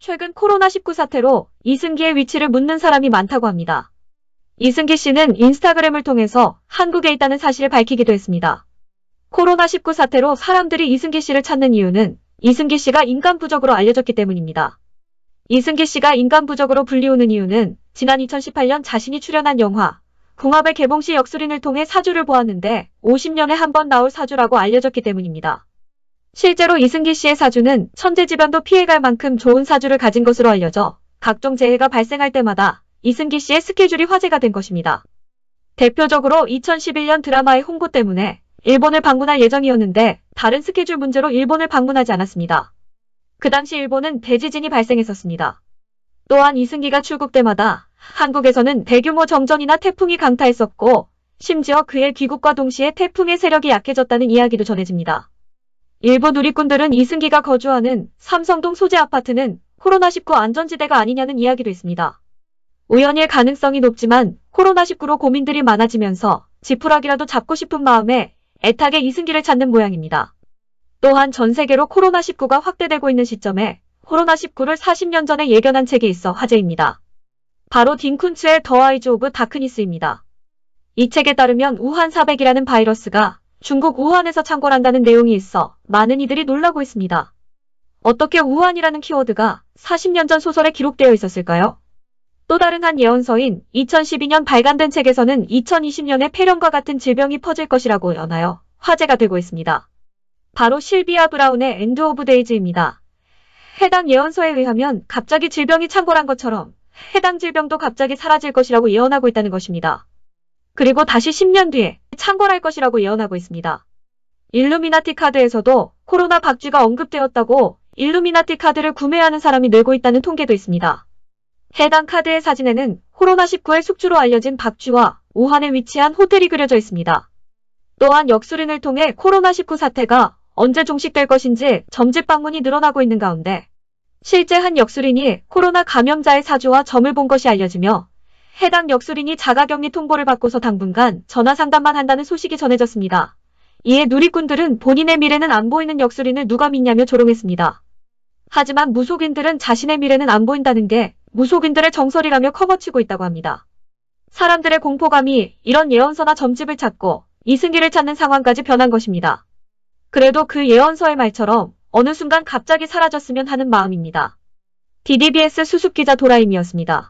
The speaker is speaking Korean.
최근 코로나19 사태로 이승기의 위치를 묻는 사람이 많다고 합니다. 이승기 씨는 인스타그램을 통해서 한국에 있다는 사실을 밝히기도 했습니다. 코로나19 사태로 사람들이 이승기 씨를 찾는 이유는 이승기 씨가 인간부적으로 알려졌기 때문입니다. 이승기 씨가 인간부적으로 불리우는 이유는 지난 2018년 자신이 출연한 영화 궁합의 개봉 시 역술인을 통해 사주를 보았는데 50년에 한 번 나올 사주라고 알려졌기 때문입니다. 실제로 이승기 씨의 사주는 천재지변도 피해갈 만큼 좋은 사주를 가진 것으로 알려져 각종 재해가 발생할 때마다 이승기 씨의 스케줄이 화제가 된 것입니다. 대표적으로 2011년 드라마의 홍보 때문에 일본을 방문할 예정이었는데 다른 스케줄 문제로 일본을 방문하지 않았습니다. 그 당시 일본은 대지진이 발생했었습니다. 또한 이승기가 출국 때마다 한국에서는 대규모 정전이나 태풍이 강타했었고 심지어 그의 귀국과 동시에 태풍의 세력이 약해졌다는 이야기도 전해집니다. 일부 누리꾼들은 이승기가 거주하는 삼성동 소재 아파트는 코로나19 안전지대가 아니냐는 이야기도 있습니다. 우연일 가능성이 높지만 코로나19로 고민들이 많아지면서 지푸라기라도 잡고 싶은 마음에 애타게 이승기를 찾는 모양입니다. 또한 전 세계로 코로나19가 확대되고 있는 시점에 코로나19를 40년 전에 예견한 책이 있어 화제입니다. 바로 딘쿤츠의 더 아이즈 오브 다크니스입니다. 이 책에 따르면 우한 400이라는 바이러스가 중국 우한에서 창궐한다는 내용이 있어 많은 이들이 놀라고 있습니다. 어떻게 우한이라는 키워드가 40년 전 소설에 기록되어 있었을까요? 또 다른 한 예언서인 2012년 발간된 책에서는 2020년에 폐렴과 같은 질병이 퍼질 것이라고 예언하여 화제가 되고 있습니다. 바로 실비아 브라운의 엔드 오브 데이즈입니다. 해당 예언서에 의하면 갑자기 질병이 창궐한 것처럼 해당 질병도 갑자기 사라질 것이라고 예언하고 있다는 것입니다. 그리고 다시 10년 뒤에 창궐할 것이라고 예언하고 있습니다. 일루미나티 카드에서도 코로나 박쥐가 언급되었다고 일루미나티 카드를 구매하는 사람이 늘고 있다는 통계도 있습니다. 해당 카드의 사진에는 코로나19의 숙주로 알려진 박쥐와 우한에 위치한 호텔이 그려져 있습니다. 또한 역술인을 통해 코로나19 사태가 언제 종식될 것인지 점집 방문이 늘어나고 있는 가운데 실제 한 역술인이 코로나 감염자의 사주와 점을 본 것이 알려지며 해당 역술인이 자가격리 통보를 받고서 당분간 전화 상담만 한다는 소식이 전해졌습니다. 이에 누리꾼들은 본인의 미래는 안 보이는 역술인을 누가 믿냐며 조롱했습니다. 하지만 무속인들은 자신의 미래는 안 보인다는 게 무속인들의 정설이라며 커버치고 있다고 합니다. 사람들의 공포감이 이런 예언서나 점집을 찾고 이승기를 찾는 상황까지 변한 것입니다. 그래도 그 예언서의 말처럼 어느 순간 갑자기 사라졌으면 하는 마음입니다. DDBS 수습기자 도라임이었습니다.